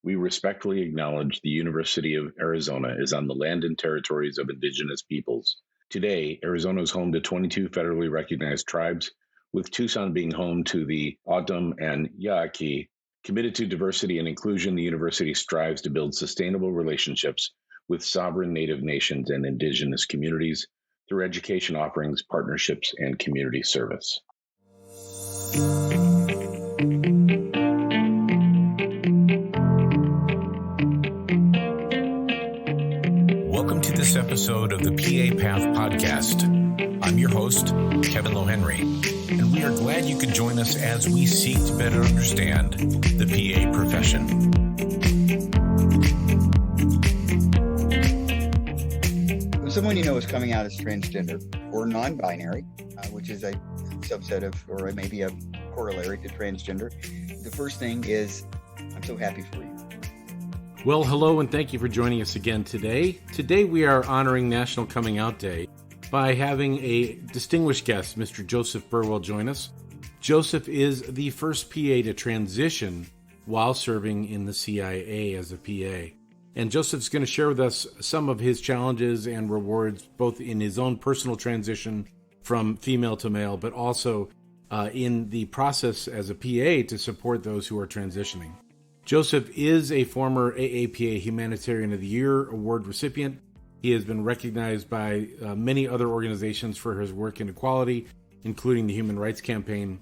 We respectfully acknowledge the University of Arizona is on the land and territories of indigenous peoples. Today, Arizona is home to 22 federally recognized tribes, with Tucson being home to the O'odham and Yaqui. Committed to diversity and inclusion, the university strives to build sustainable relationships with sovereign Native nations and indigenous communities through education offerings, partnerships, and community service. Welcome to this episode of the PA Path Podcast. I'm your host, Kevin Lohenry, and we are glad you could join us as we seek to better understand the PA profession. Someone you know is coming out as transgender or non-binary, which is a subset of, or maybe a corollary to transgender. The first thing is, I'm so happy for you. Well, hello, and thank you for joining us again today. Today we are honoring National Coming Out Day by having a distinguished guest, Mr. Josef Burwell, join us. Josef is the first PA to transition while serving in the CIA as a PA. And Josef's going to share with us some of his challenges and rewards, both in his own personal transition from female to male, but also in the process as a PA to support those who are transitioning. Josef is a former AAPA Humanitarian of the Year award recipient. He has been recognized by many other organizations for his work in equality, including the Human Rights Campaign.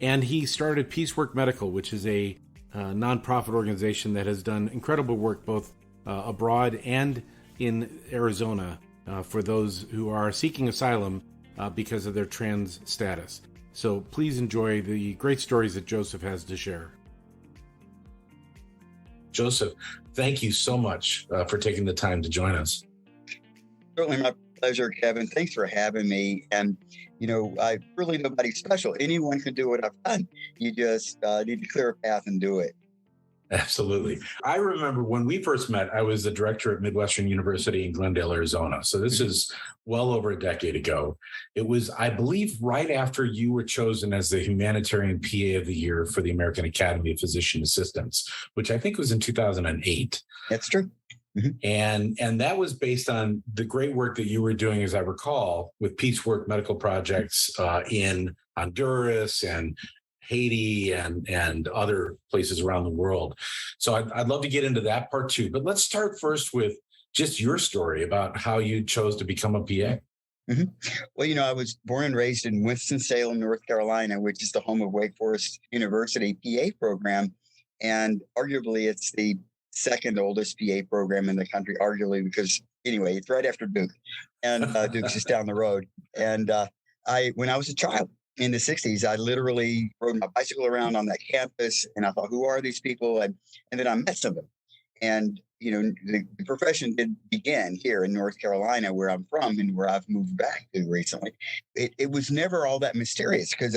And he started Peacework Medical, which is a nonprofit organization that has done incredible work both abroad and in Arizona for those who are seeking asylum because of their trans status. So please enjoy the great stories that Josef has to share. Josef, thank you so much for taking the time to join us. Certainly my pleasure, Kevin. Thanks for having me. And, you know, I really nobody special. Anyone can do what I've done. You just need to clear a path and do it. Absolutely. I remember when we first met, I was the director at Midwestern University in Glendale, Arizona. So this is well over a decade ago. It was, I believe, right after you were chosen as the Humanitarian PA of the Year for the American Academy of Physician Assistants, which I think was in 2008. That's true. Mm-hmm. And that was based on the great work that you were doing, as I recall, with Peacework Medical projects in Honduras and Haiti and other places around the world. So I'd love to get into that part too. But let's start first with just your story about how you chose to become a PA. Mm-hmm. Well, you know, I was born and raised in Winston-Salem, North Carolina, which is the home of Wake Forest University PA program. And arguably, it's the second oldest PA program in the country, arguably, because anyway, it's right after Duke. And Duke's just down the road. And when I was a child, in the 60s, I literally rode my bicycle around on that campus, and I thought, who are these people? And then I met some of them. And, you know, the profession did begin here in North Carolina, where I'm from and where I've moved back to recently. It was never all that mysterious because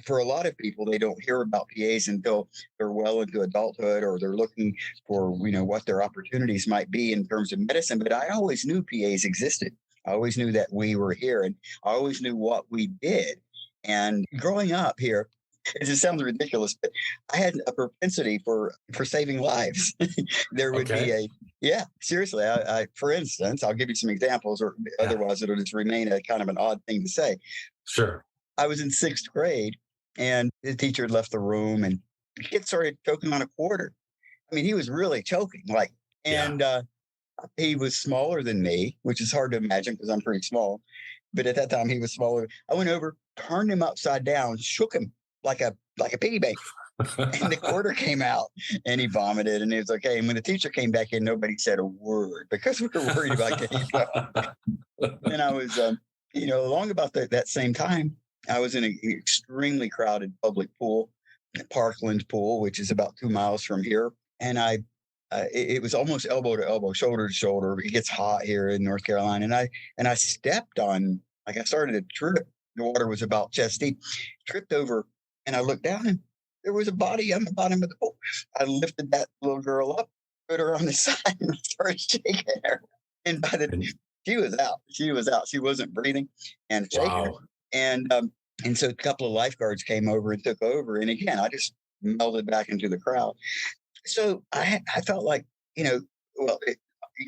for a lot of people, they don't hear about PAs until they're well into adulthood or they're looking for, you know, what their opportunities might be in terms of medicine. But I always knew PAs existed. I always knew that we were here, and I always knew what we did. And growing up here, it just sounds ridiculous, but I had a propensity for saving lives. There would be seriously. I, for instance, I'll give you some examples, or otherwise it'll just remain a kind of an odd thing to say. Sure. I was in sixth grade, and the teacher had left the room, and the kid started choking on a quarter. I mean, he was really choking, he was smaller than me, which is hard to imagine because I'm pretty small. But at that time, he was smaller. I went over, turned him upside down, shook him like a piggy bank. And the quarter came out, and he vomited, and it was okay. And when the teacher came back in, nobody said a word because we were worried about getting And I was, along about that same time, I was in an extremely crowded public pool, Parkland Pool, which is about 2 miles from here. And it was almost elbow to elbow, shoulder to shoulder. It gets hot here in North Carolina. And I stepped on, I started to trip. The water was about chest deep, tripped over, and I looked down, and there was a body on the bottom of the pool. I lifted that little girl up, put her on the side, and started shaking her. And she was out. She wasn't breathing and shaking her. And so a couple of lifeguards came over and took over. And again, I just melded back into the crowd. So I felt like, well,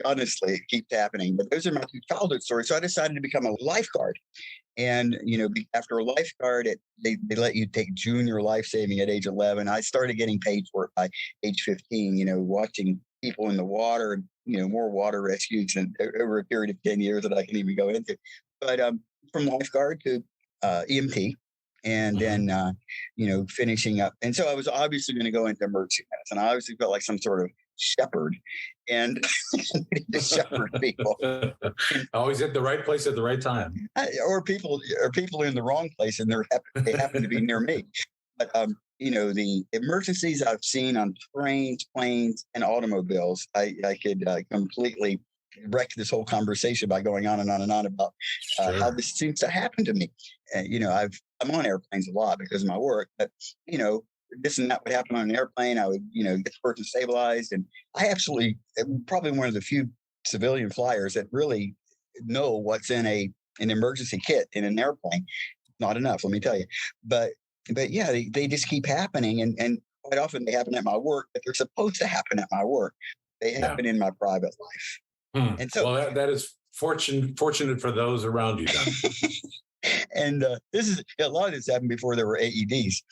honestly, it keeps happening, but those are my two childhood stories. So I decided to become a lifeguard. And, after a lifeguard, they let you take junior life saving at age 11. I started getting paid for it by age 15, watching people in the water, more water rescues and over a period of 10 years that I can even go into. But from lifeguard to EMT, and then, finishing up. And so I was obviously going to go into emergency medicine. I obviously felt like some sort of shepherd and to shepherd people. Always at the right place at the right time. Or people in the wrong place and they happen to be near me. But, the emergencies I've seen on trains, planes, and automobiles, I could completely wreck this whole conversation by going on and on and on about how this seems to happen to me. I'm on airplanes a lot because of my work, but this and that would happen on an airplane. I would, get the person stabilized, and I absolutely probably one of the few civilian flyers that really know what's in an emergency kit in an airplane. Not enough, let me tell you. But yeah, they just keep happening, and quite often they happen at my work, but they're supposed to happen at my work. They happen in my private life. And so, well, that is fortunate for those around you, then. And this is a lot of this happened before there were AEDs.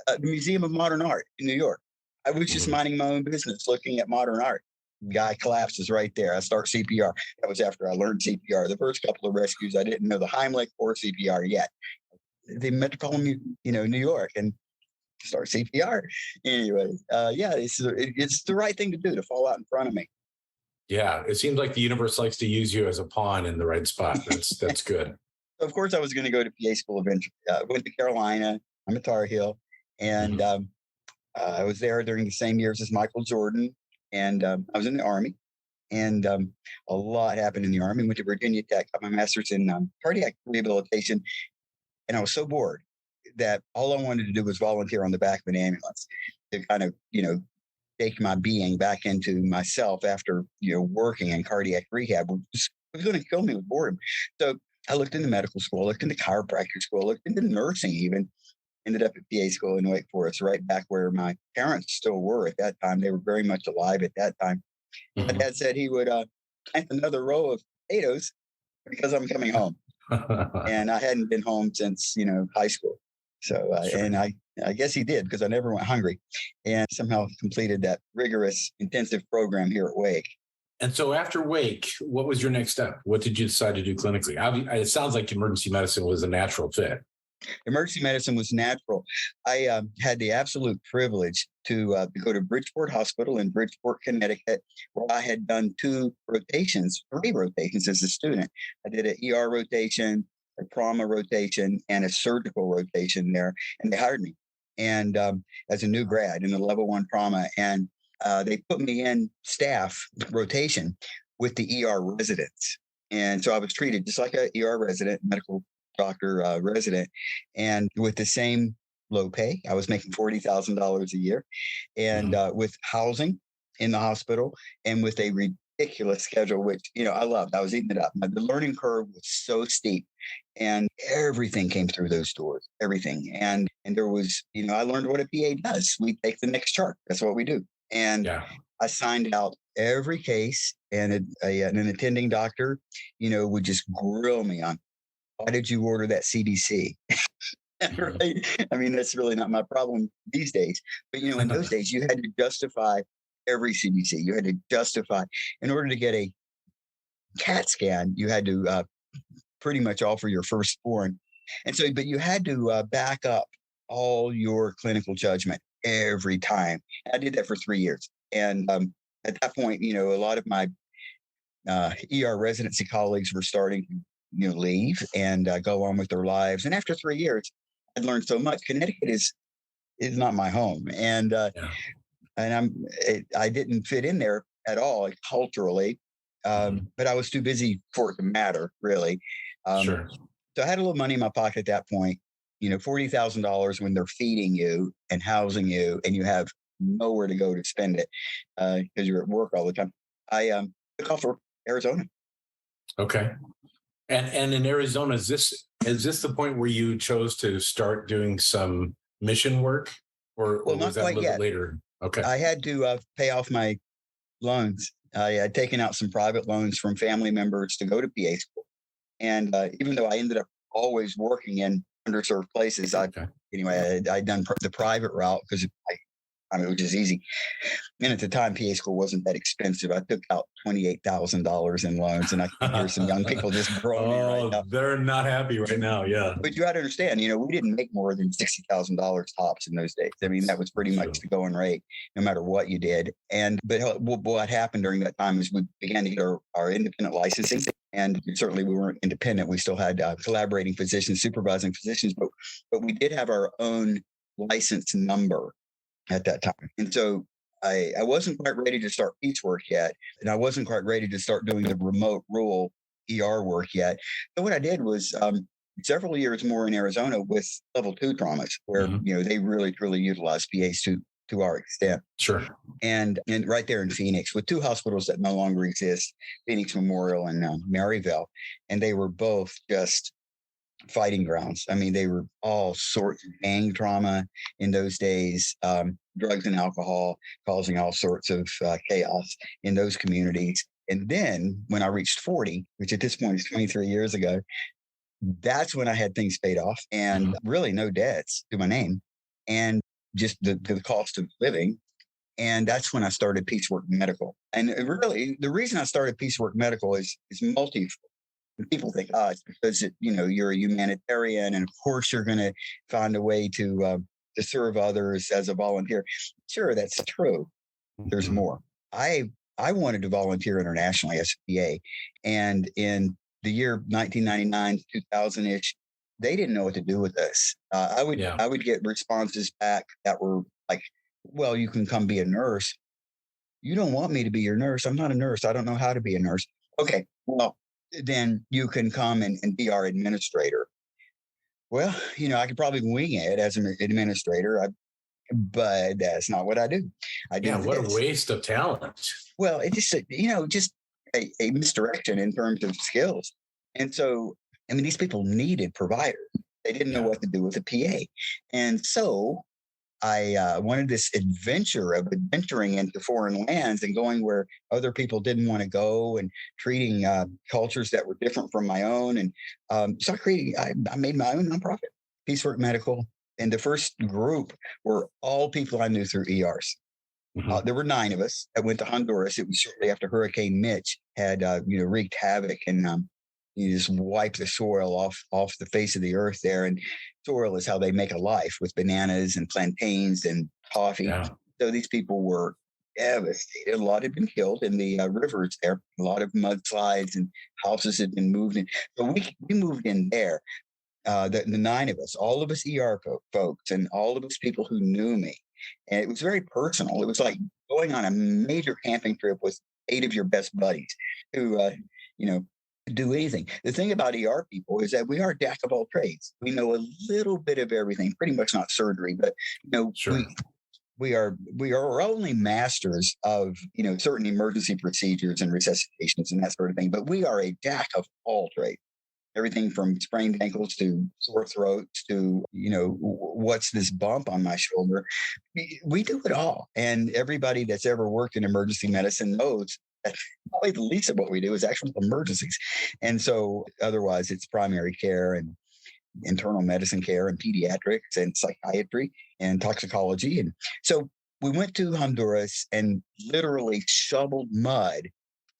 The Museum of Modern Art in New York. I was just minding my own business, looking at modern art. Guy collapses right there. I start CPR. That was after I learned CPR. The first couple of rescues, I didn't know the Heimlich or CPR yet. The Metropolitan, New York, and start CPR. Anyway, it's the right thing to do, to fall out in front of me. Yeah, it seems like the universe likes to use you as a pawn in the right spot. That's good. Of course, I was going to go to PA school eventually. Went to Carolina. I'm a Tar Heel, and I was there during the same years as Michael Jordan, and I was in the Army, and a lot happened in the Army. Went to Virginia Tech, got my master's in cardiac rehabilitation, and I was so bored that all I wanted to do was volunteer on the back of an ambulance to kind of, take my being back into myself after, working in cardiac rehab. It was going to kill me with boredom. So I looked into medical school, looked into chiropractic school, looked into nursing even. Ended up at PA school in Wake Forest, right back where my parents still were at that time. They were very much alive at that time. My dad said he would plant another row of potatoes because I'm coming home. And I hadn't been home since, high school. So, and I guess he did, because I never went hungry, and somehow completed that rigorous intensive program here at Wake. And so after Wake, what was your next step? What did you decide to do clinically? It sounds like emergency medicine was a natural fit. Emergency medicine was natural. I had the absolute privilege to go to Bridgeport Hospital in Bridgeport, Connecticut, where I had done 3 rotations as a student. I did an ER rotation, a trauma rotation, and a surgical rotation there, and they hired me. And as a new grad in a level 1 trauma, and they put me in staff rotation with the ER residents. And so I was treated just like a ER resident, medical doctor resident, and with the same low pay. I was making $40,000 a year, and with housing in the hospital, and with a ridiculous schedule, which, I loved. I was eating it up. The learning curve was so steep, and everything came through those doors, everything. And there was, I learned what a PA does. We take the next chart. That's what we do. And I signed out every case, and an attending doctor, would just grill me on, why did you order that CDC? Right? I mean, that's really not my problem these days. But, in those days, you had to justify every CDC. You had to justify, in order to get a CAT scan, you had to pretty much offer your firstborn. And so, but you had to back up all your clinical judgment every time. I did that for 3 years. And at that point, a lot of my ER residency colleagues were starting to, leave and go on with their lives. And after 3 years, I'd learned so much. Connecticut is not my home. And I didn't fit in there at all culturally. But I was too busy for it to matter, really. Sure. So I had a little money in my pocket at that point, $40,000 when they're feeding you and housing you, and you have nowhere to go to spend it because you're at work all the time. I took off for Arizona. Okay. And in Arizona, is this the point where you chose to start doing some mission work, or Well, was not that a quite little yet. bit later? Okay. I had to pay off my loans. I had taken out some private loans from family members to go to PA school. And even though I ended up always working in underserved places, I'd done the private route because it was just easy. And at the time, PA school wasn't that expensive. I took out $28,000 in loans, and I can hear some young people just groaning right now. They're not happy right now. Yeah. But you got to understand, we didn't make more than $60,000 tops in those days. I mean, that was pretty much the going rate, no matter what you did. But what happened during that time is we began to get our independent licensing. And certainly we weren't independent. We still had collaborating physicians, supervising physicians, but we did have our own license number at that time. And so I wasn't quite ready to start piecework yet. And I wasn't quite ready to start doing the remote rural ER work yet. So what I did was several years more in Arizona with level 2 traumas where, they really, truly utilize PAs to our extent. Sure. And right there in Phoenix with 2 hospitals that no longer exist, Phoenix Memorial and Maryville. And they were both just fighting grounds. I mean, they were all sorts of gang trauma in those days, drugs and alcohol causing all sorts of chaos in those communities. And then when I reached 40, which at this point is 23 years ago, that's when I had things paid off and really no debts to my name and just the cost of living. And that's when I started Piecework Medical. And really, the reason I started Piecework Medical is multifold. People think, it's because you're a humanitarian, and of course you're going to find a way to serve others as a volunteer. Sure, that's true. There's more. I wanted to volunteer internationally as a PA, and in the year 1999, 2000-ish, they didn't know what to do with us. I would get responses back that were like, "Well, you can come be a nurse." You don't want me to be your nurse. I'm not a nurse. I don't know how to be a nurse. Okay, well, then you can come and be our administrator. Well, I could probably wing it as an administrator, but that's not what I do. What a waste of talent. Well, it just, just a misdirection in terms of skills. And so, I mean, these people needed providers. They didn't know what to do with a PA. And so I wanted this adventure of adventuring into foreign lands and going where other people didn't want to go and treating cultures that were different from my own. And so I made my own nonprofit, Piecework Medical. And the first group were all people I knew through ERs. There were 9 of us that went to Honduras. It was shortly after Hurricane Mitch had, wreaked havoc and you just wipe the soil off the face of the earth there. And soil is how they make a life with bananas and plantains and coffee. Yeah. So these people were devastated. A lot had been killed in the rivers there. A lot of mudslides and houses had been moved in. So we moved in there. The 9 of us, all of us ER folks, and all of us people who knew me. And it was very personal. It was like going on a major camping trip with 8 of your best buddies who, do anything. The thing about ER people is that we are jack of all trades. We know a little bit of everything, pretty much not surgery, but sure. We are only masters of certain emergency procedures and resuscitations and that sort of thing. But we are a jack of all trades. Everything from sprained ankles to sore throats to, what's this bump on my shoulder? We do it all. And everybody that's ever worked in emergency medicine knows that probably the least of what we do is actual emergencies. And so otherwise it's primary care and internal medicine care and pediatrics and psychiatry and toxicology. And so we went to Honduras and literally shoveled mud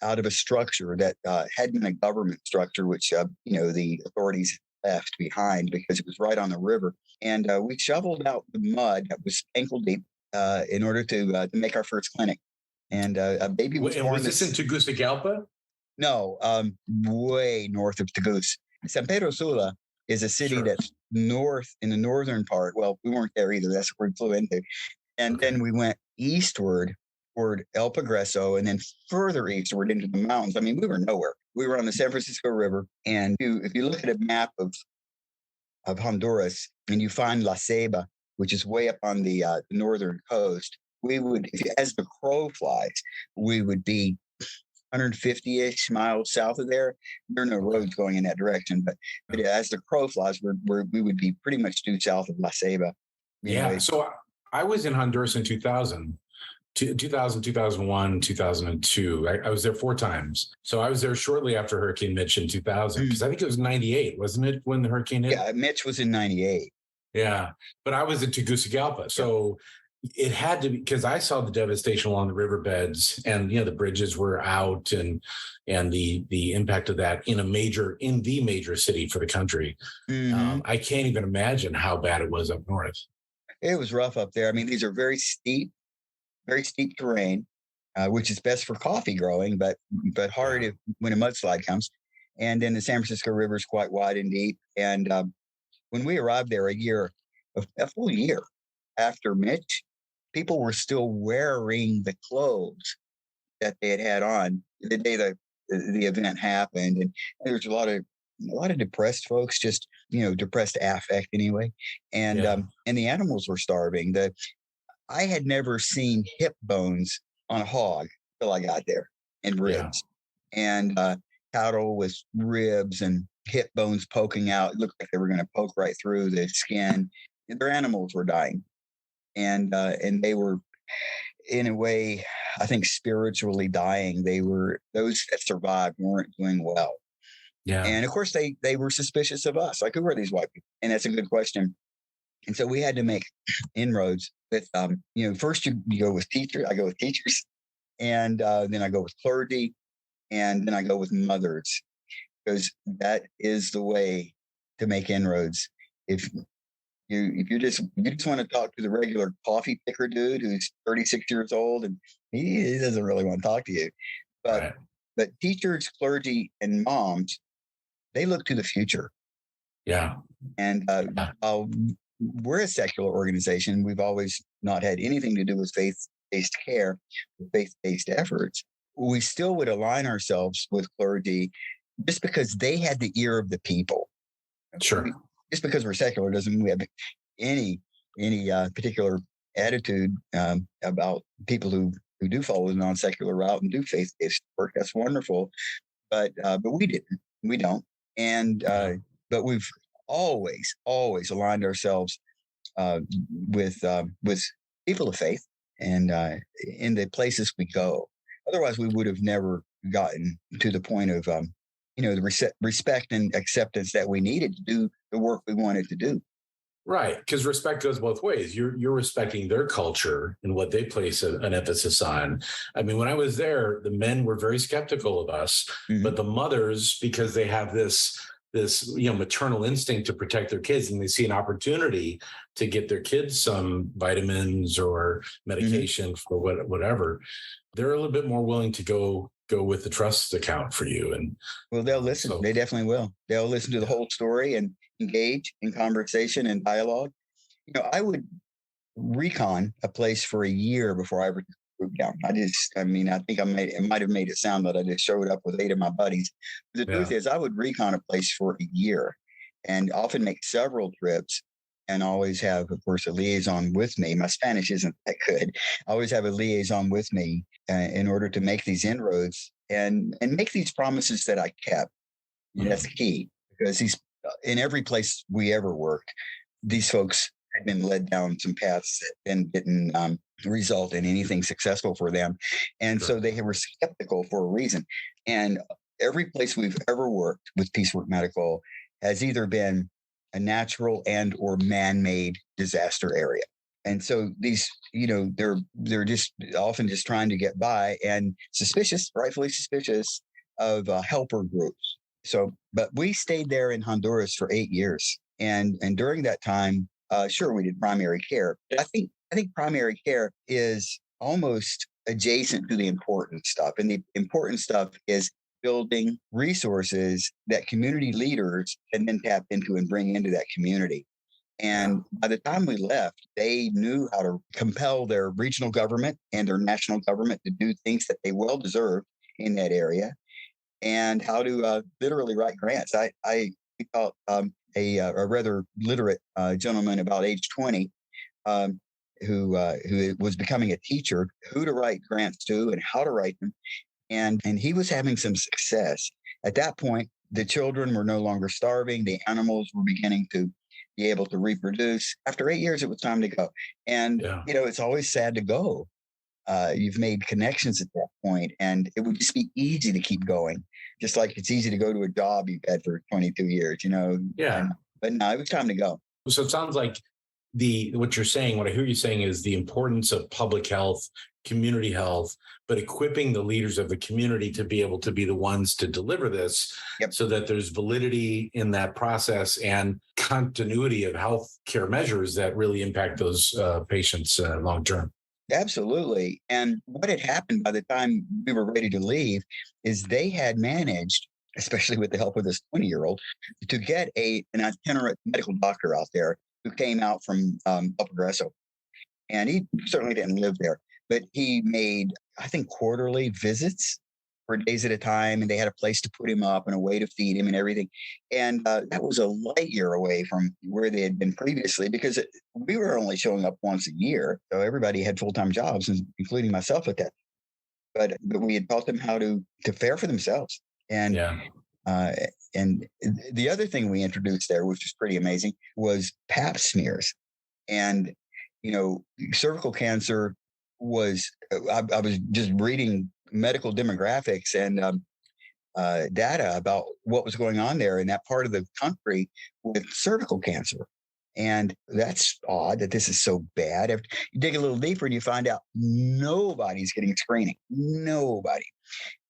out of a structure that had been a government structure, which, the authorities left behind because it was right on the river. And we shoveled out the mud that was ankle deep in order to make our first clinic. And a baby was born. Was this in Tegucigalpa? No, way north of Tegucigalpa. San Pedro Sula is a city that's north in the northern part. Well, we weren't there either. That's where we flew into. And then we went eastward toward El Progreso and then further eastward into the mountains. I mean, we were nowhere. We were on the San Francisco River. And if you look at a map of Honduras and you find La Ceiba, which is way up on the northern coast, we would, as the crow flies, we would be 150-ish miles south of there. There are no roads going in that direction, but as the crow flies, we would be pretty much due south of La Ceiba. So I was in Honduras in 2000, 2000, 2001, 2002. I was there 4 times. So I was there shortly after Hurricane Mitch in 2000, because I think it was 98, wasn't it, when the hurricane hit? Yeah, Mitch was in 98. Yeah. But I was in Tegucigalpa. So it had to be, because I saw the devastation along the riverbeds, and the bridges were out, and the impact of that in the major city for the country. I can't even imagine how bad it was up north. It was rough up there. I mean, these are very steep terrain, which is best for coffee growing, but hard when a mudslide comes. And then the San Francisco River is quite wide and deep. And when we arrived there a full year after Mitch, people were still wearing the clothes that they had on the day the event happened. And there was a lot of depressed folks, just depressed affect anyway. And the animals were starving. I had never seen hip bones on a hog till I got there, and ribs, and cattle with ribs and hip bones poking out. It looked like they were going to poke right through the skin. And their animals were dying, and they were, in a way, I think, spiritually dying. They were, those that survived weren't doing well. Yeah. And of course they were suspicious of us. Like, who are these white people? And that's a good question. And so we had to make inroads with, first you go with teachers. I go with teachers, and then I go with clergy, and then I go with mothers, because that is the way to make inroads. If you just want to talk to the regular coffee picker dude who's 36 years old, and he doesn't really want to talk to you, but teachers, clergy, and moms, they look to the future. Yeah. And we're a secular organization. We've always not had anything to do with faith-based care, faith-based efforts. We still would align ourselves with clergy just because they had the ear of the people. Sure. Just because we're secular doesn't mean we have any particular attitude about people who do follow the non-secular route and do faith-based work. That's wonderful, but we didn't. We don't. And but we've always aligned ourselves with people of faith, and in the places we go. Otherwise, we would have never gotten to the point of the respect and acceptance that we needed to do the work we wanted to do. Right, because respect goes both ways. You're respecting their culture and what they place an emphasis on. I mean, when I was there, the men were very skeptical of us, but the mothers, because they have this maternal instinct to protect their kids, and they see an opportunity to get their kids some vitamins or medication for whatever, they're a little bit more willing to go with the trust account for you. And they'll listen. So, they definitely will. They'll listen to the whole story and engage in conversation and dialogue. I would recon a place for a year before I ever moved down. I think it might have made it sound that I just showed up with 8 of my buddies. But the truth is, I would recon a place for a year, and often make several trips, and always have, of course, a liaison with me. My Spanish isn't that good. I always have a liaison with me in order to make these inroads and make these promises that I kept. That's key, because in every place we ever worked, these folks had been led down some paths that didn't result in anything successful for them. And so they were skeptical for a reason. And every place we've ever worked with Peacework Medical has either been a natural and or man-made disaster area. And so these, they're just often just trying to get by, and rightfully suspicious of helper groups. So, but we stayed there in Honduras for 8 years. And during that time, sure, we did primary care. But I think primary care is almost adjacent to the important stuff. And the important stuff is building resources that community leaders can then tap into and bring into that community. And by the time we left, they knew how to compel their regional government and their national government to do things that they well deserved in that area, and how to literally write grants. I thought a rather literate gentleman about age 20 who was becoming a teacher, who to write grants to and how to write them. And he was having some success. At that point, the children were no longer starving. The animals were beginning to be able to reproduce. After 8 years, it was time to go. And, it's always sad to go. you've made connections at that point, and it would just be easy to keep going, just like it's easy to go to a job you've had for 22 years, Yeah. But no, it was time to go. So it sounds like what you're saying, what I hear you saying is the importance of public health, community health, but equipping the leaders of the community to be able to be the ones to deliver this. Yep. So that there's validity in that process and continuity of health care measures that really impact those patients long term. Absolutely. And what had happened by the time we were ready to leave is they had managed, especially with the help of this 20-year-old, to get an itinerant medical doctor out there who came out from El Progreso. And he certainly didn't live there, but he made, I think, quarterly visits for days at a time. And they had a place to put him up and a way to feed him and everything. And that was a light year away from where they had been previously, because we were only showing up once a year. So everybody had full-time jobs, including myself at that. But we had taught them how to fare for themselves. And and the other thing we introduced there, which was pretty amazing, was Pap Smears. And, cervical cancer was, I was just reading medical demographics and data about what was going on there in that part of the country with cervical cancer. And that's odd that this is so bad. If you dig a little deeper and you find out nobody's getting screening, nobody.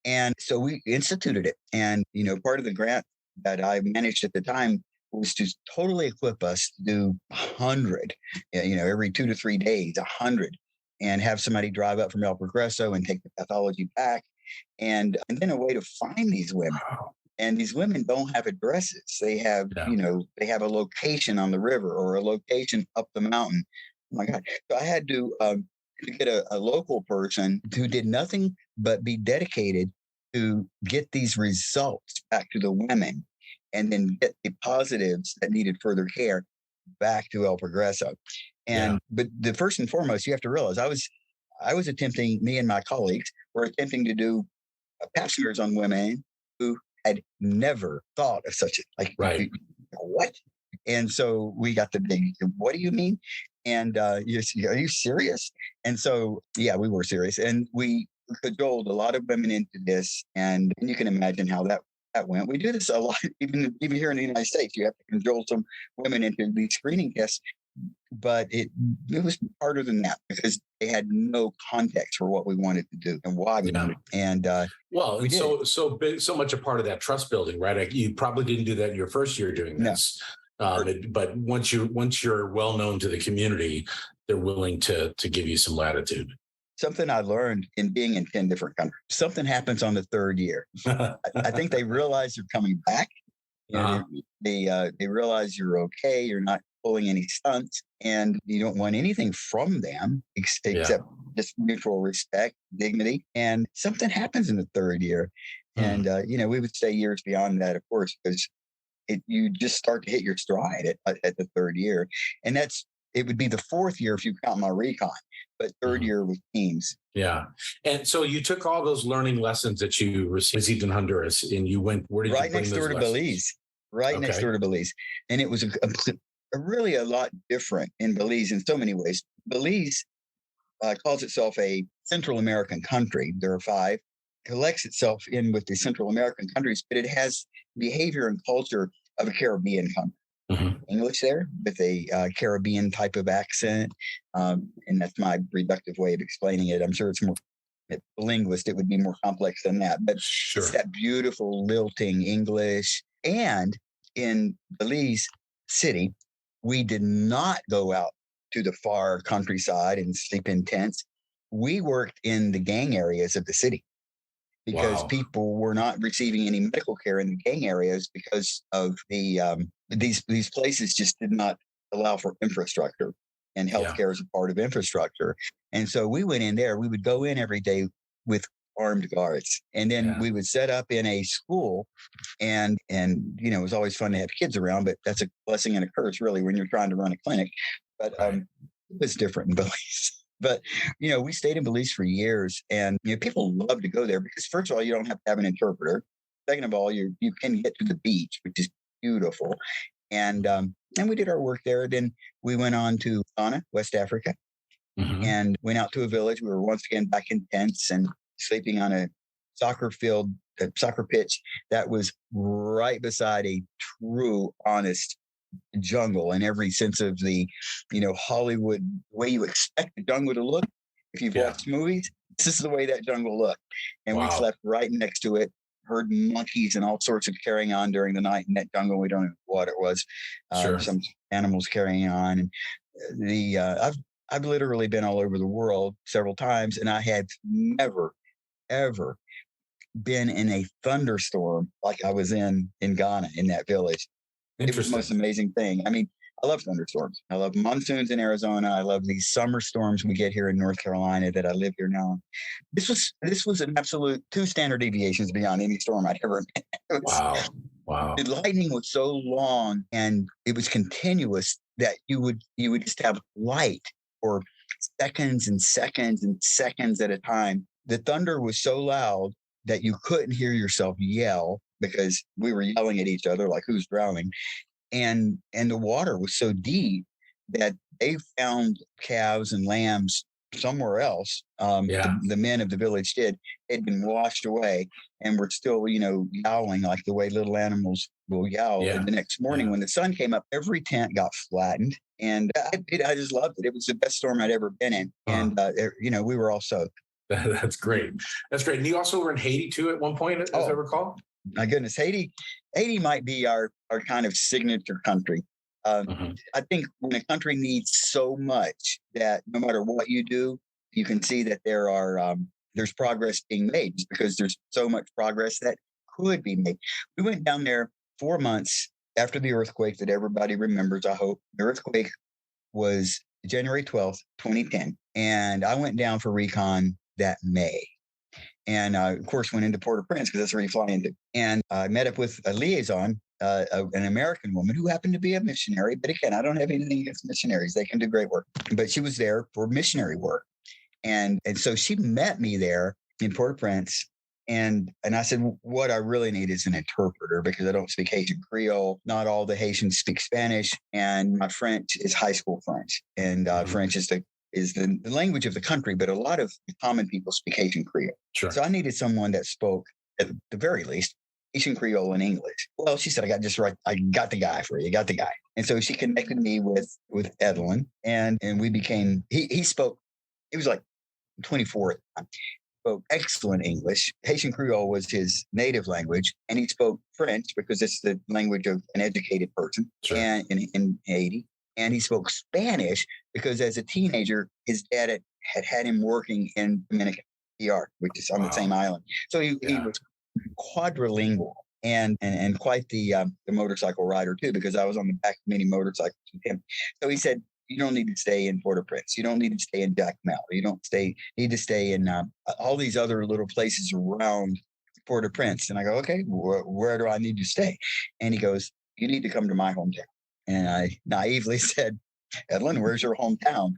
And so we instituted it. And, part of the grant that I managed at the time was to totally equip us to do 100, every 2 to 3 days, 100, and have somebody drive up from El Progreso and take the pathology back. And then a way to find these women. And these women don't have addresses. They have, they have a location on the river or a location up the mountain. Oh my God. So I had to get a local person who did nothing but be dedicated to get these results back to the women and then get the positives that needed further care back to El Progreso. And but the first and foremost, you have to realize I was attempting, me and my colleagues were attempting to do Pap smears on women who had never thought of such a what? And so we got the big, what do you mean? And are you serious? And so, yeah, we were serious. And we cajoled a lot of women into this. And you can imagine how that went. We do this a lot, even here in the United States. You have to cajole some women into these screening tests. But it was harder than that because they had no context for what we wanted to do and why we wanted. And so much a part of that trust building, right? You probably didn't do that in your first year doing this, but once you're well known to the community, they're willing to give you some latitude. Something I learned in being in 10 different countries. Something happens on the third year. I think they realize you're coming back. They realize you're okay. You're not pulling any stunts, and you don't want anything from them except just mutual respect, dignity. And something happens in the third year. And, we would say years beyond that, of course, because you just start to hit your stride at the third year. And it would be the fourth year if you count my recon, but third year with teams. Yeah. And so you took all those learning lessons that you received in Honduras and you went, where did you bring those lessons? Right next door to Belize. And it was really a lot different in Belize in so many ways. Belize calls itself a Central American country. There are 5. Collects itself in with the Central American countries, but it has behavior and culture of a Caribbean country. English there with a Caribbean type of accent. And that's my reductive way of explaining it. I'm sure it's more linguist. It would be more complex than that, but it's that beautiful lilting English. And in Belize City, we did not go out to the far countryside and sleep in tents. We worked in the gang areas of the city because people were not receiving any medical care in the gang areas because of the these places just did not allow for infrastructure, and healthcare is a part of infrastructure. And so we went in there. We would go in every day with armed guards, and then we would set up in a school, and it was always fun to have kids around, but that's a blessing and a curse really when you're trying to run a clinic. But it was different in Belize. But we stayed in Belize for years, and people love to go there because first of all, you don't have to have an interpreter. Second of all, you can get to the beach, which is beautiful, and we did our work there. Then we went on to Ghana, West Africa, and went out to a village. We were once again back in tents and sleeping on a soccer field, a soccer pitch that was right beside a true, honest jungle in every sense of the, Hollywood way you expect the jungle to look. If you've watched movies, this is the way that jungle looked. And we slept right next to it, heard monkeys and all sorts of carrying on during the night in that jungle. We don't know what it was. Some animals carrying on. And I've literally been all over the world several times, and I have never, ever been in a thunderstorm like I was in Ghana, in that village. It was the most amazing thing. I mean, I love thunderstorms. I love monsoons in Arizona. I love these summer storms we get here in North Carolina that I live here now. This was an absolute 2 standard deviations beyond any storm I'd ever met. Wow. The lightning was so long and it was continuous that you would just have light for seconds and seconds and seconds at a time. The thunder was so loud that you couldn't hear yourself yell because we were yelling at each other like who's drowning. And the water was so deep that they found calves and lambs somewhere else. The men of the village did. They'd been washed away and were still, yowling like the way little animals will yowl. And the next morning when the sun came up, every tent got flattened. And I just loved it. It was the best storm I'd ever been in. And, we were all soaked. That's great. That's great. And you also were in Haiti too at one point, as I recall. My goodness, Haiti might be our kind of signature country. I think when a country needs so much that no matter what you do, you can see that there's progress being made just because there's so much progress that could be made. We went down there 4 months after the earthquake that everybody remembers, I hope. The earthquake was January 12th, 2010. And I went down for recon that May. And of course, went into Port-au-Prince because that's where you fly into. And I met up with a liaison, an American woman who happened to be a missionary. But again, I don't have anything against missionaries. They can do great work. But she was there for missionary work. And so she met me there in Port-au-Prince. And I said, what I really need is an interpreter because I don't speak Haitian Creole. Not all the Haitians speak Spanish. And my French is high school French. And French is the language of the country, but a lot of common people speak Haitian Creole. Sure. So I needed someone that spoke, at the very least, Haitian Creole and English. Well, she said, I got the guy for you. Got the guy. And so she connected me with Evelyn, and we became, he spoke, he was like 24 at the time. Spoke excellent English. Haitian Creole was his native language, and he spoke French because it's the language of an educated person and in Haiti. And he spoke Spanish because as a teenager, his dad had him working in Dominican PR, which is on the same island. So he was quadrilingual and quite the motorcycle rider too, because I was on the back of many motorcycles with him. So he said, you don't need to stay in Port-au-Prince. You don't need to stay in Jacmel. You need to stay in all these other little places around Port-au-Prince. And I go, okay, where do I need to stay? And he goes, you need to come to my hometown. And I naively said, Evelyn, where's your hometown?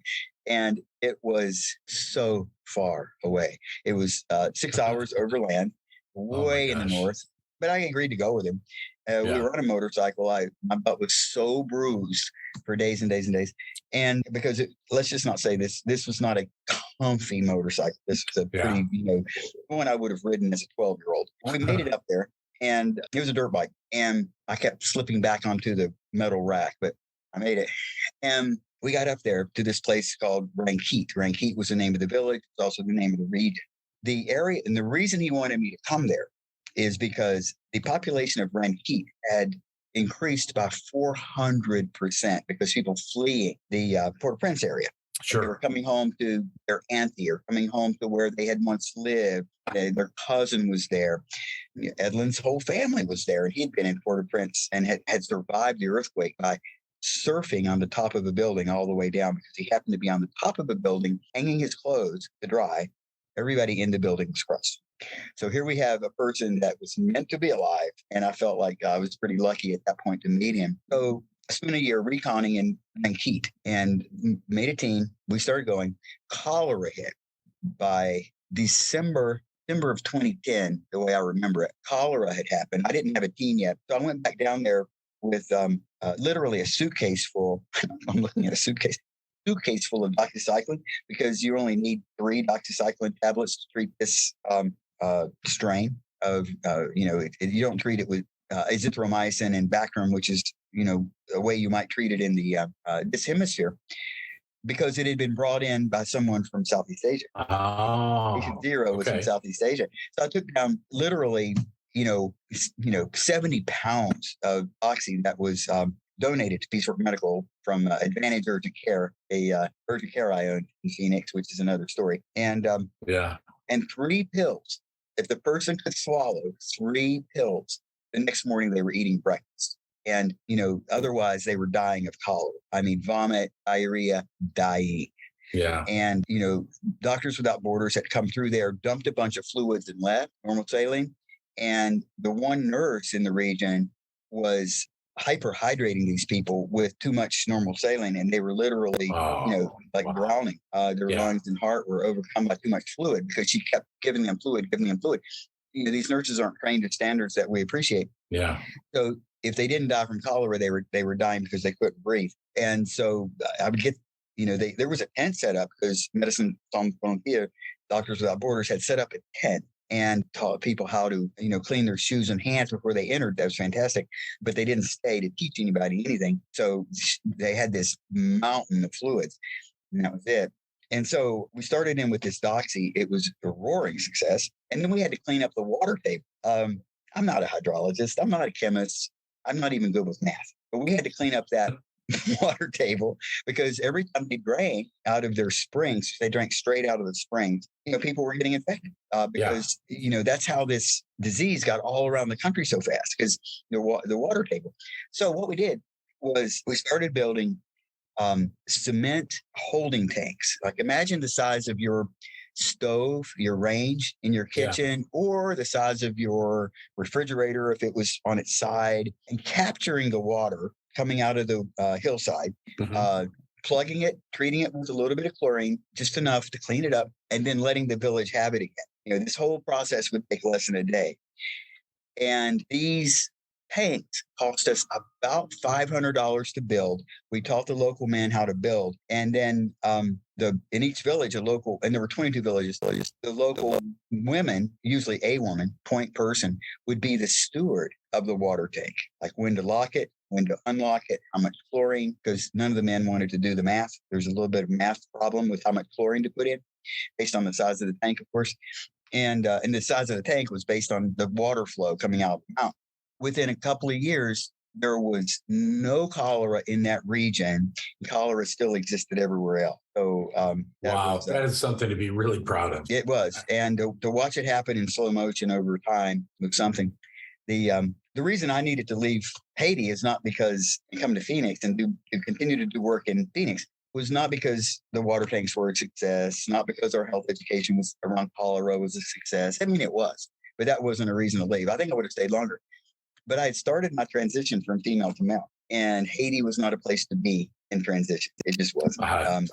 And it was so far away. It was 6 hours overland, way in the north. But I agreed to go with him. We were on a motorcycle. My butt was so bruised for days and days and days. And because let's just not say this was not a comfy motorcycle. This was a pretty, one I would have ridden as a 12-year-old. We made it up there, and it was a dirt bike. And I kept slipping back onto the metal rack, but I made it. And we got up there to this place called Ranquit. Ranquit was the name of the village. It's also the name of the region. The area, and the reason he wanted me to come there is because the population of Ranquit had increased by 400% because people fleeing the Port-au-Prince area. Sure. They were coming home to their auntie or coming home to where they had once lived. Their cousin was there. Edlin's whole family was there. And he'd been in Port-au-Prince and had survived the earthquake by surfing on the top of a building all the way down because he happened to be on the top of a building, hanging his clothes to dry. Everybody in the building was crushed. So here we have a person that was meant to be alive. And I felt like I was pretty lucky at that point to meet him. So I spent a year reconning in Ranquit and made a team. We started going. Cholera hit by December of 2010, the way I remember it. Cholera had happened. I didn't have a team yet. So I went back down there with literally a suitcase full. I'm looking at a suitcase suitcase full of doxycycline because you only need 3 doxycycline tablets to treat this strain of, you don't treat it with azithromycin and Bactrim, which is, a way you might treat it in the this hemisphere, because it had been brought in by someone from Southeast Asia. Patient 0 was from Southeast Asia. So I took down literally, 70 pounds of oxy that was donated to Peacework Medical from Advantage Urgent Care, a urgent care I owned in Phoenix, which is another story. And 3 pills. If the person could swallow 3 pills, the next morning they were eating breakfast. And, otherwise they were dying of cholera. I mean, vomit, diarrhea, dying. Yeah. And, Doctors Without Borders had come through there, dumped a bunch of fluids and left, normal saline. And the one nurse in the region was hyperhydrating these people with too much normal saline. And they were literally, drowning. Their lungs and heart were overcome by too much fluid because she kept giving them fluid. These nurses aren't trained at standards that we appreciate. Yeah. So if they didn't die from cholera, they were dying because they couldn't breathe. And so I would get, there was a tent set up because Medicine Sans Frontières, Doctors Without Borders had set up a tent and taught people how to, clean their shoes and hands before they entered. That was fantastic. But they didn't stay to teach anybody anything. So they had this mountain of fluids, and that was it. And so we started in with this doxy. It was a roaring success. And then we had to clean up the water table. I'm not a hydrologist. I'm not a chemist. I'm not even good with math. But we had to clean up that water table because every time they drank out of their springs, they drank straight out of the springs, people were getting infected because, that's how this disease got all around the country so fast because the water table. So what we did was we started building cement holding tanks. Like imagine the size of your stove, your range in your kitchen, or the size of your refrigerator if it was on its side, and capturing the water coming out of the hillside, plugging it, treating it with a little bit of chlorine, just enough to clean it up, and then letting the village have it again. This whole process would take less than a day. And these tanks cost us about $500 to build. We taught the local men how to build. And then in each village, and there were 22 villages, the local women, usually a woman, point person, would be the steward of the water tank, like when to lock it, when to unlock it, how much chlorine, because none of the men wanted to do the math. There's a little bit of math problem with how much chlorine to put in based on the size of the tank, of course. And the size of the tank was based on the water flow coming out of the mountain. Within a couple of years, there was no cholera in that region. Cholera still existed everywhere else. So that is something to be really proud of. It was. And to watch it happen in slow motion over time was something. The reason I needed to leave Haiti is not because I come to Phoenix and continue to do work in Phoenix. Was not because the water tanks were a success, not because our health education was around cholera was a success. I mean, it was, but that wasn't a reason to leave. I think I would have stayed longer. But I had started my transition from female to male, and Haiti was not a place to be in transition. It just wasn't.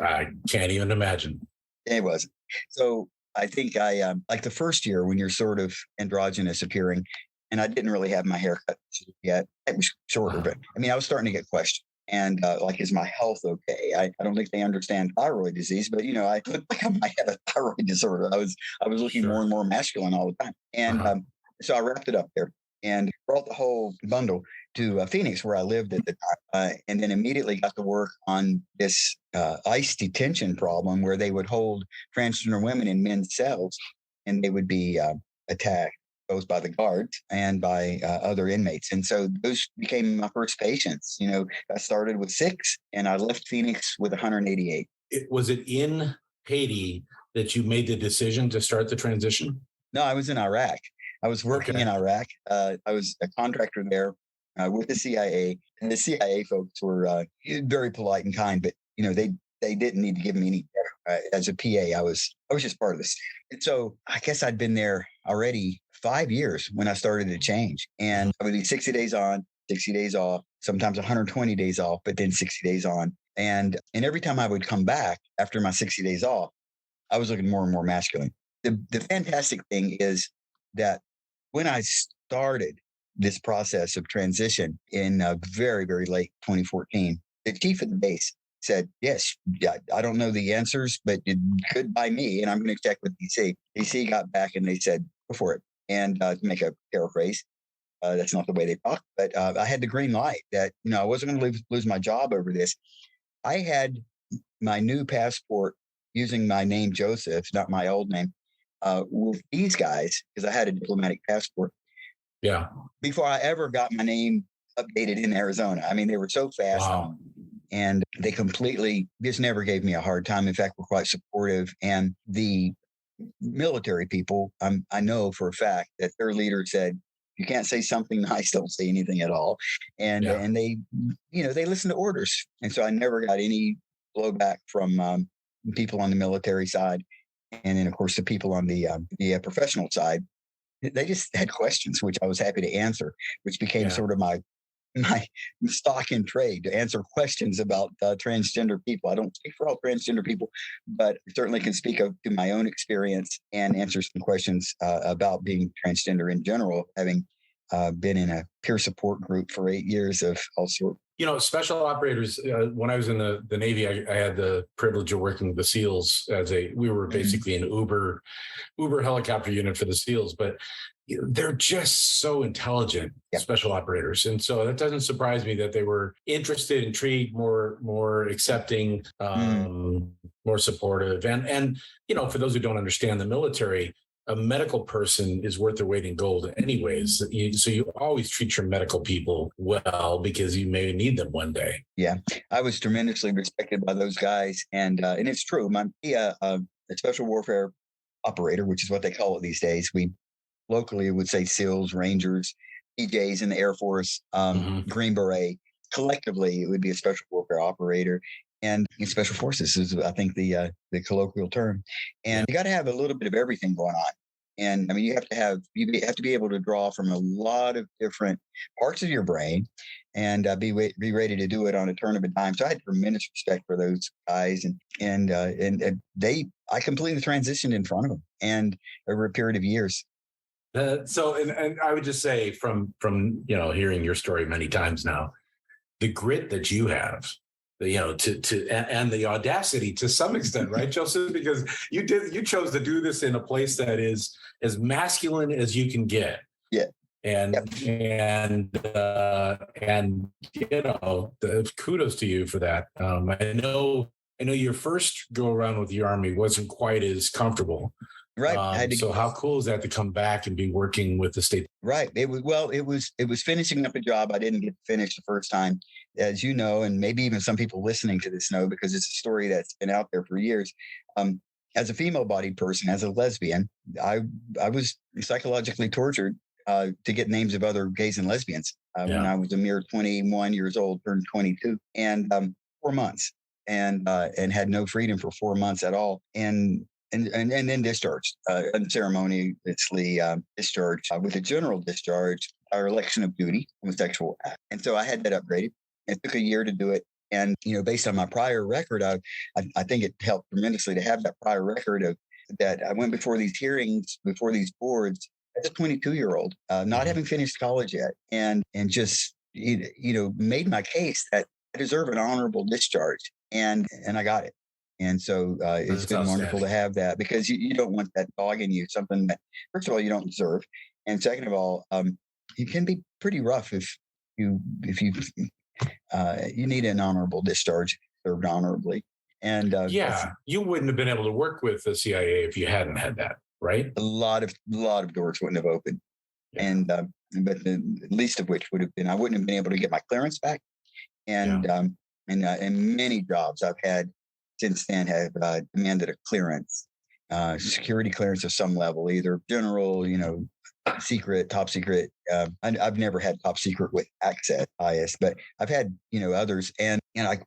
I can't even imagine. It wasn't. So I think I, like the first year when you're sort of androgynous appearing, and I didn't really have my hair cut yet. It was shorter, but I mean, I was starting to get questioned. And is my health okay? I don't think they understand thyroid disease, but I looked like I might have a thyroid disorder. I was looking more and more masculine all the time. And so I wrapped it up there and brought the whole bundle to Phoenix, where I lived at the time, and then immediately got to work on this ICE detention problem where they would hold transgender women in men's cells, and they would be attacked both by the guards and by other inmates. And so those became my first patients. I started with 6 and I left Phoenix with 188. Was it in Haiti that you made the decision to start the transition? No, I was in Iraq. I was working in Iraq. I was a contractor there with the CIA, and the CIA folks were very polite and kind, but they didn't need to give me any better. As a PA, I was just part of this. And so I guess I'd been there already 5 years when I started to change. And I would be 60 days on, 60 days off, sometimes 120 days off, but then 60 days on. And every time I would come back after my 60 days off, I was looking more and more masculine. The fantastic thing is that when I started this process of transition in very, very late 2014, the chief of the base said, yes, yeah, I don't know the answers, but it could by me, and I'm going to check with DC. DC got back and they said, go for it. And to make a paraphrase, that's not the way they talk, but I had the green light that, I wasn't going to lose my job over this. I had my new passport using my name, Joseph, not my old name, with these guys, because I had a diplomatic passport. Yeah. Before I ever got my name updated in Arizona. I mean, they were so fast. Wow. And they completely just never gave me a hard time. In fact, were quite supportive. And the military people, I know for a fact that their leader said, you can't say something nice, don't say anything at all. And and they, they listen to orders. And so I never got any blowback from people on the military side. And then, of course, the people on the professional side, they just had questions, which I was happy to answer, which became sort of my stock in trade, to answer questions about transgender people. I don't speak for all transgender people, but I certainly can speak to my own experience and answer some questions about being transgender in general, having been in a peer support group for 8 years of all sorts. Special operators, when I was in the Navy, I had the privilege of working with the SEALs we were basically an Uber helicopter unit for the SEALs, but they're just so intelligent, special operators. And so that doesn't surprise me that they were interested, intrigued, more accepting, more supportive. And, for those who don't understand the military, a medical person is worth their weight in gold anyways. So you always treat your medical people well because you may need them one day. Yeah, I was tremendously respected by those guys. And it's true. A special warfare operator, which is what they call it these days. We locally would say SEALs, Rangers, PJs in the Air Force, Green Beret. Collectively, it would be a special warfare operator. And special forces is, I think, the colloquial term. And you got to have a little bit of everything going on. And I mean, you have to be able to draw from a lot of different parts of your brain, and be ready to do it on a turn of a dime. So I had tremendous respect for those guys, and I completely transitioned in front of them, and over a period of years. So I would just say from hearing your story many times now, the grit that you have, and the audacity to some extent, right, Joseph? Because you chose to do this in a place that is as masculine as you can get. Yeah. And kudos to you for that. I know your first go around with the Army wasn't quite as comfortable. Right. So how cool is that to come back and be working with the state? Right. It was finishing up a job I didn't get to finish the first time, as you know, and maybe even some people listening to this know, because it's a story that's been out there for years. As a female-bodied person, as a lesbian, I was psychologically tortured to get names of other gays and lesbians when I was a mere 21 years old, turned 22, and 4 months, and had no freedom for 4 months at all, and then discharged unceremoniously discharged with a general discharge, our election of duty, homosexual act. And so I had that upgraded. It took a year to do it. And, based on my prior record, I think it helped tremendously to have that prior record of that. I went before these hearings, before these boards, as a 22-year-old, not having finished college yet, and just, made my case that I deserve an honorable discharge. And I got it. And so it's been wonderful to have that, because you don't want that dog in you, something that, first of all, you don't deserve. And second of all, it can be pretty rough if you need an honorable discharge, served honorably. And you wouldn't have been able to work with the CIA if you hadn't had that, right? A lot of doors wouldn't have opened. Yeah. And but the least of which would have been, I wouldn't have been able to get my clearance back. And many jobs I've had since then have demanded a clearance, security clearance of some level, either general, secret, top secret. I've never had top secret with access bias, but I've had, others. And I,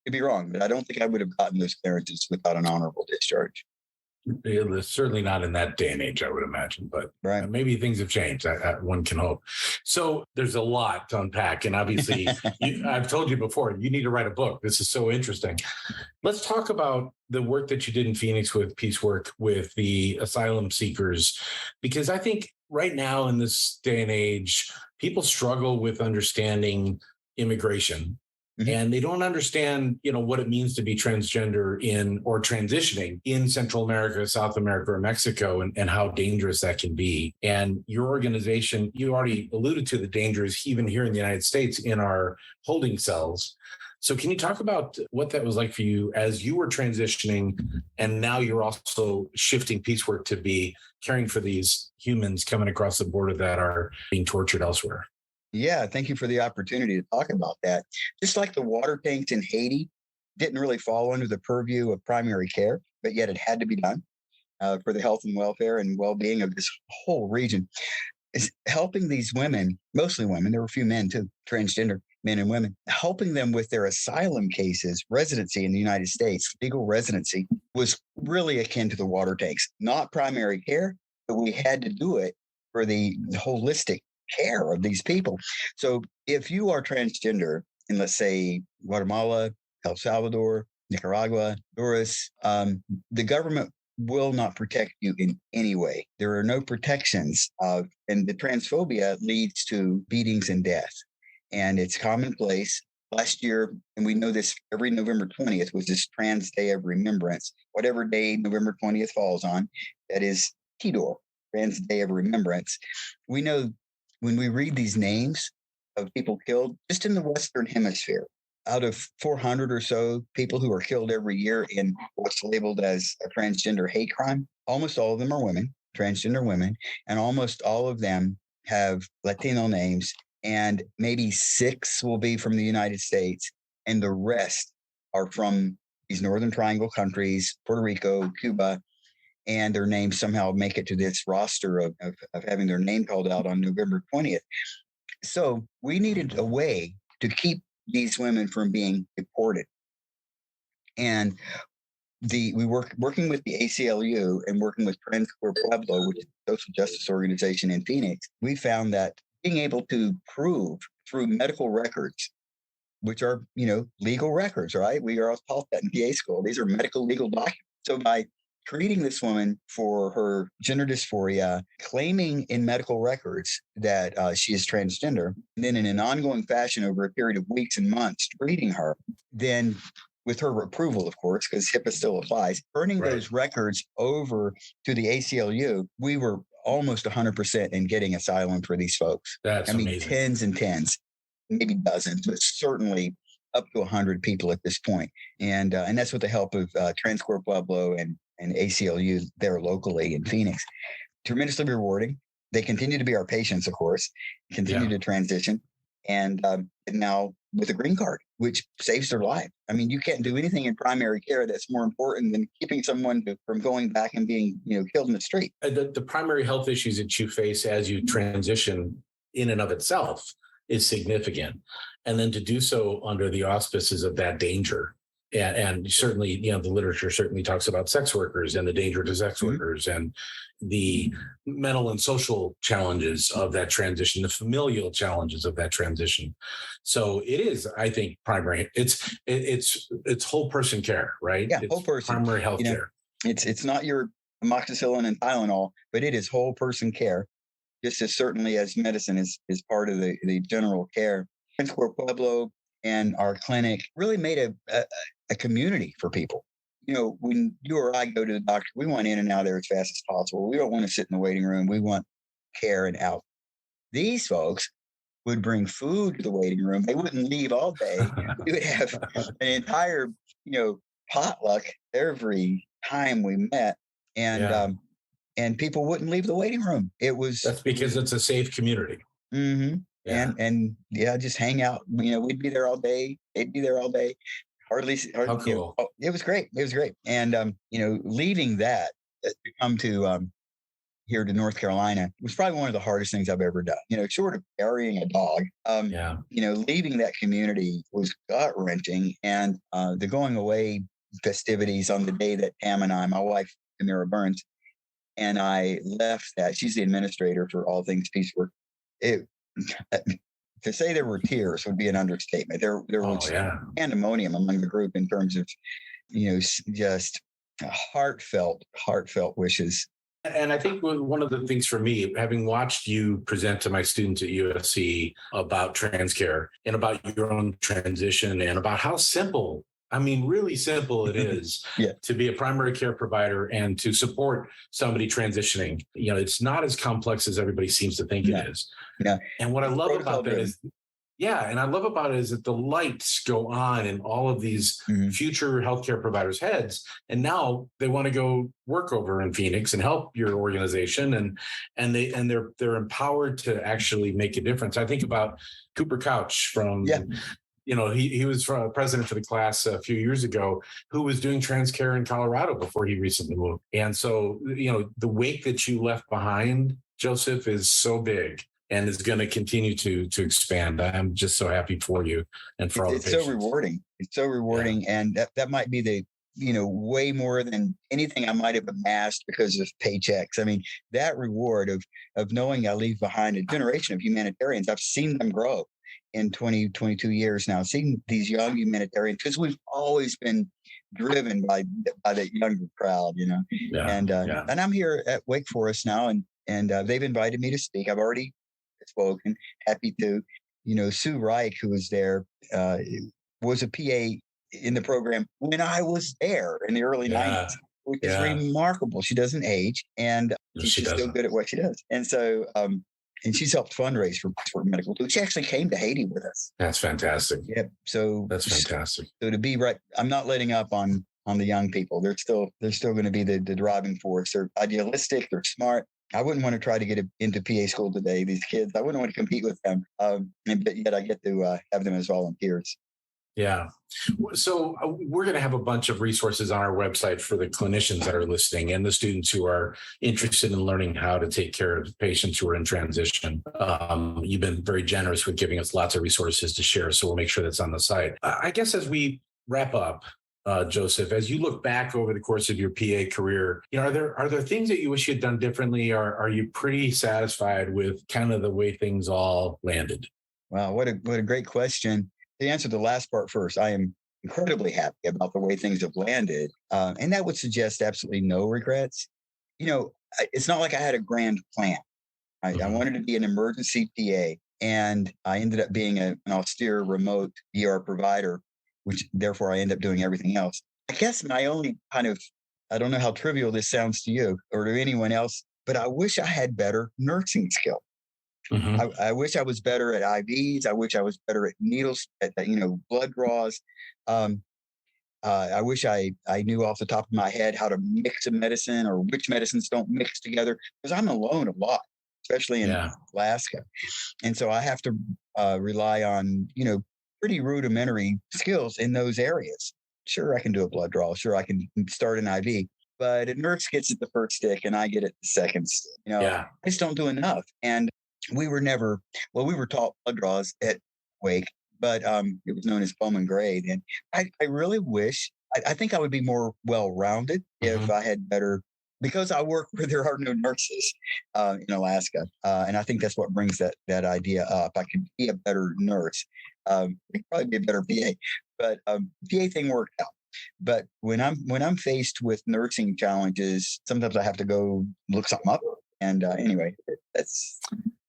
could be wrong, but I don't think I would have gotten those clearances without an honorable discharge. Certainly not in that day and age, I would imagine, but right. Maybe things have changed. One can hope. So there's a lot to unpack. And obviously, I've told you before, you need to write a book. This is so interesting. Let's talk about the work that you did in Phoenix with Peace Work with the asylum seekers, because I think right now in this day and age, people struggle with understanding immigration. and they don't understand, what it means to be transgender in or transitioning in Central America, South America, or Mexico, and how dangerous that can be. And your organization, you already alluded to the dangers even here in the United States in our holding cells. So can you talk about what that was like for you as you were transitioning, and now you're also shifting piecework to be caring for these humans coming across the border that are being tortured elsewhere? Yeah, thank you for the opportunity to talk about that. Just like the water tanks in Haiti didn't really fall under the purview of primary care, but yet it had to be done for the health and welfare and well-being of this whole region. Is helping these women, mostly women, there were a few men too, transgender men and women, helping them with their asylum cases. Residency in the United States, legal residency, was really akin to the water tanks. Not primary care, but we had to do it for the holistic care of these people. So if you are transgender in, let's say, Guatemala, El Salvador, Nicaragua, Honduras, the government will not protect you in any way. There are no protections, and the transphobia leads to beatings and death. And it's commonplace. Last year, and we know this, every November 20th was this Trans Day of Remembrance. Whatever day November 20th falls on, that is TDOR, Trans Day of Remembrance. We know when we read these names of people killed just in the Western Hemisphere, out of 400 or so people who are killed every year in what's labeled as a transgender hate crime, almost all of them are women, transgender women, and almost all of them have Latino names, and maybe 6 will be from the United States, and the rest are from these Northern Triangle countries, Puerto Rico, Cuba, and their names somehow make it to this roster of having their name called out on November 20th. So we needed a way to keep these women from being deported. And working with the ACLU and working with Transcorp Pueblo, which is a social justice organization in Phoenix, we found that being able to prove through medical records, which are, legal records, right? We are all taught that in PA school. These are medical legal documents. So by treating this woman for her gender dysphoria, claiming in medical records that she is transgender, and then in an ongoing fashion over a period of weeks and months, treating her, then with her approval, of course, because HIPAA still applies, turning those records over to the ACLU, we were almost 100% in getting asylum for these folks. That's amazing. Tens and tens, maybe dozens, but certainly up to 100 people at this point. And that's with the help of Transcorp Pueblo and ACLU there locally in Phoenix. Tremendously rewarding. They continue to be our patients, of course, continue to transition. And now with a green card, which saves their life. I mean, you can't do anything in primary care that's more important than keeping someone from going back and being, killed in the street. The primary health issues that you face as you transition in and of itself is significant. And then to do so under the auspices of that danger. And certainly, the literature certainly talks about sex workers and the danger to sex workers and the mental and social challenges of that transition, the familial challenges of that transition. So it is, I think, primary. It's whole person care, right? Yeah, it's whole person primary health care. It's not your amoxicillin and Tylenol, but it is whole person care, just as certainly as medicine is part of the general care. Transcorp Pueblo and our clinic really made a community for people. When you or I go to the doctor, we want in and out of there as fast as possible. We don't want to sit in the waiting room. We want care and out. These folks would bring food to the waiting room. They wouldn't leave all day. We would have an entire, potluck every time we met. And people wouldn't leave the waiting room. That's because it's a safe community. Mm-hmm. Yeah. And just hang out. We'd be there all day. They'd be there all day. Hardly. How cool. It was great. It was great. And, leaving that to come to here to North Carolina was probably one of the hardest things I've ever done, short of burying a dog. Leaving that community was gut wrenching. And the going away festivities on the day that Pam and I, my wife, Camara Burns, and I left that. She's the administrator for all things peacework. To say there were tears would be an understatement. There was pandemonium among the group in terms of, just heartfelt wishes. And I think one of the things for me, having watched you present to my students at USC about trans care and about your own transition and about how simple, I mean, really simple it is Yeah. to be a primary care provider and to support somebody transitioning. You know, it's not as complex as everybody seems to think it is. Yeah. And what I love Protocol about that is, and I love about it is that the lights go on in all of these future healthcare providers' heads, and now they want to go work over in Phoenix and help your organization, and they're empowered to actually make a difference. I think about Cooper Couch from. You know, he was president for the class a few years ago who was doing trans care in Colorado before he recently moved. And so, you know, the wake that you left behind, Joseph, is so big and is going to continue to expand. I'm just so happy for you and for all the patients. So rewarding. It's so rewarding. Yeah. And that might be the, you know, way more than anything I might have amassed because of paychecks. I mean, that reward of knowing I leave behind a generation of humanitarians. I've seen them grow in 22 years now, seeing these young humanitarians, because we've always been driven by that younger crowd, you know. And I'm here at Wake Forest now, and they've invited me to speak. I've already spoken. Happy to. You know, Sue Reich, who was there, was a PA in the program when I was there in the early 90s, which is remarkable. She doesn't age, and she's still good at what she does. And so, and she's helped fundraise for medical too. She actually came to Haiti with us. That's fantastic. Yep. So that's fantastic. So to be right, I'm not letting up on the young people. They're still going to be the driving force. They're idealistic. They're smart. I wouldn't want to try to get into PA school today. These kids, I wouldn't want to compete with them. But yet I get to have them as volunteers. Yeah. So we're going to have a bunch of resources on our website for the clinicians that are listening and the students who are interested in learning how to take care of patients who are in transition. You've been very generous with giving us lots of resources to share, so we'll make sure that's on the site. I guess as we wrap up, Joseph, as you look back over the course of your PA career, you know, are there things that you wish you had done differently, or are you pretty satisfied with kind of the way things all landed? Wow, what a great question. To answer the last part first, I am incredibly happy about the way things have landed. And that would suggest absolutely no regrets. You know, it's not like I had a grand plan. I wanted to be an emergency PA, and I ended up being an austere remote ER provider, which therefore I end up doing everything else. I guess my only kind of, I don't know how trivial this sounds to you or to anyone else, but I wish I had better nursing skills. I wish I was better at IVs. I wish I was better at needles, at blood draws. I wish I knew off the top of my head how to mix a medicine or which medicines don't mix together, because I'm alone a lot, especially in Alaska. And so I have to rely on, pretty rudimentary skills in those areas. Sure, I can do a blood draw. Sure, I can start an IV. But a nurse gets it the first stick and I get it the second stick. I just don't do enough. And we were taught blood draws at Wake, but it was known as Bowman grade. And I really wish, I think I would be more well-rounded if I had better, because I work where there are no nurses in Alaska. And I think that's what brings that idea up. I could be a better nurse. I could probably be a better PA, but PA thing worked out. But when I'm faced with nursing challenges, sometimes I have to go look something up. And anyway, that's...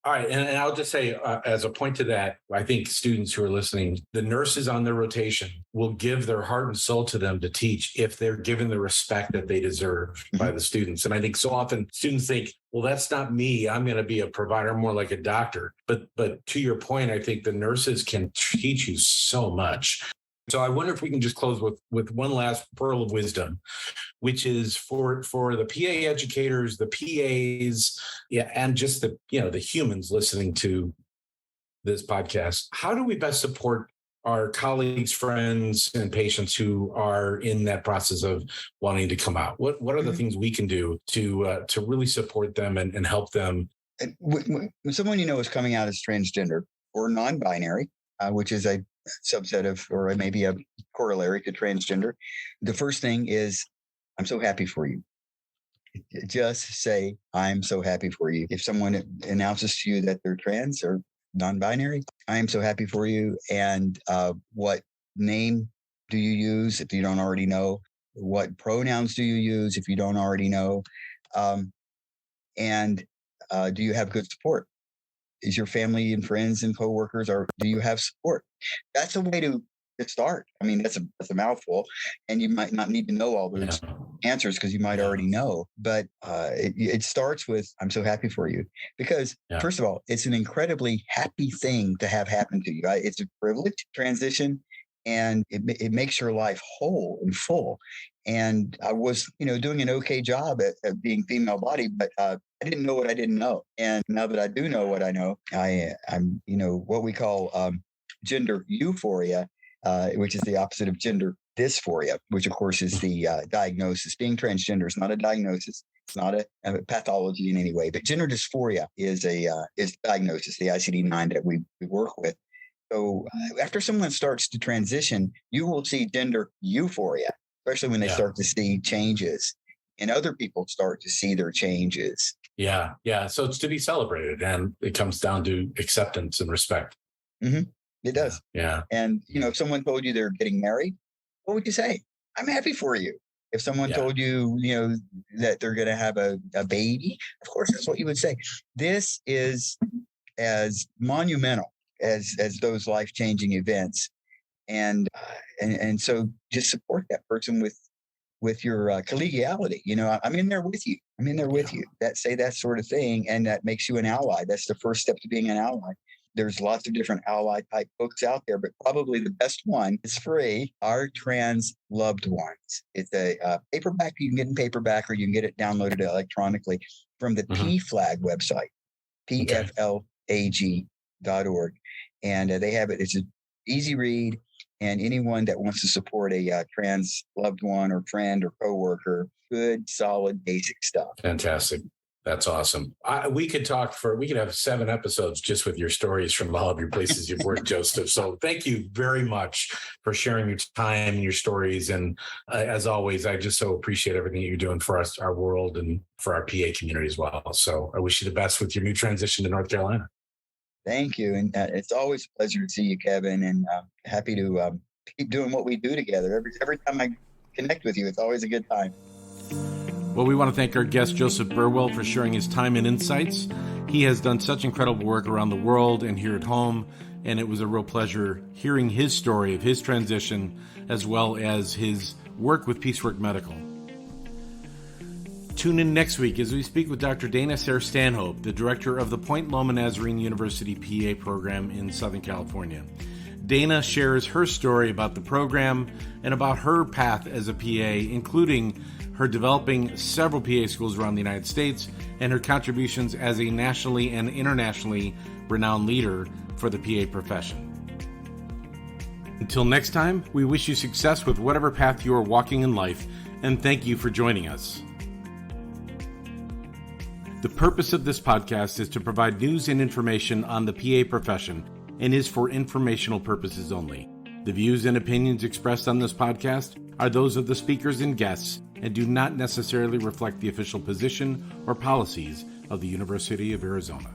All right. And I'll just say, as a point to that, I think students who are listening, the nurses on their rotation will give their heart and soul to them to teach if they're given the respect that they deserve by the students. And I think so often students think, well, that's not me. I'm going to be a provider, more like a doctor. But to your point, I think the nurses can teach you so much. So I wonder if we can just close with one last pearl of wisdom, which is for the PA educators, the PAs, and just the humans listening to this podcast. How do we best support our colleagues, friends, and patients who are in that process of wanting to come out? What are the things we can do to really support them and help them? When someone is coming out as transgender or non-binary, which is a subset of, or maybe a corollary to transgender, the first thing is, I'm so happy for you. Just say, I'm so happy for you. If someone announces to you that they're trans or non-binary, I am so happy for you. And what name do you use if you don't already know? What pronouns do you use if you don't already know? And do you have good support? Is your family and friends and coworkers, or do you have support? That's a way to start. I mean, that's a mouthful, and you might not need to know all those answers because you might already know. But it starts with, I'm so happy for you, because first of all, it's an incredibly happy thing to have happen to you. Right? It's a privilege transition, and it makes your life whole and full. And I was, doing an okay job at being female body, but I didn't know what I didn't know. And now that I do know what I know, I'm, what we call gender euphoria, which is the opposite of gender dysphoria, which of course is the diagnosis. Being transgender is not a diagnosis. It's not a pathology in any way, but gender dysphoria is is diagnosis, the ICD-9 that we work with. So after someone starts to transition, you will see gender euphoria, especially when they start to see changes and other people start to see their changes. Yeah. Yeah. So it's to be celebrated, and it comes down to acceptance and respect. Mm-hmm. It does. Yeah. And, if someone told you they're getting married, what would you say? I'm happy for you. If someone told you, that they're going to have a baby, of course, that's what you would say. This is as monumental as those life-changing events. And so just support that person with your collegiality. I'm in there with you. I'm in there with you. Say that sort of thing. And that makes you an ally. That's the first step to being an ally. There's lots of different ally type books out there, but probably the best one is free. Our Trans Loved Ones. It's a paperback. You can get in paperback, or you can get it downloaded electronically from the PFLAG website, PFLAG.org. And they have it. It's an easy read. And anyone that wants to support a trans loved one or friend or coworker, good, solid, basic stuff. Fantastic. That's awesome. We could have 7 episodes just with your stories from all of your places you've worked, Joseph. So thank you very much for sharing your time and your stories. And as always, I just so appreciate everything you're doing for us, our world, and for our PA community as well. So I wish you the best with your new transition to North Carolina. Thank you. And it's always a pleasure to see you, Kevin, and happy to keep doing what we do together. Every time I connect with you, it's always a good time. Well, we want to thank our guest, Josef Burwell, for sharing his time and insights. He has done such incredible work around the world and here at home, and it was a real pleasure hearing his story of his transition, as well as his work with Piecework Medical. Tune in next week as we speak with Dr. Dana Sayre Stanhope, the director of the Point Loma Nazarene University PA program in Southern California. Dana shares her story about the program and about her path as a PA, including her developing several PA schools around the United States and her contributions as a nationally and internationally renowned leader for the PA profession. Until next time, we wish you success with whatever path you are walking in life, and thank you for joining us. The purpose of this podcast is to provide news and information on the PA profession and is for informational purposes only. The views and opinions expressed on this podcast are those of the speakers and guests and do not necessarily reflect the official position or policies of the University of Arizona.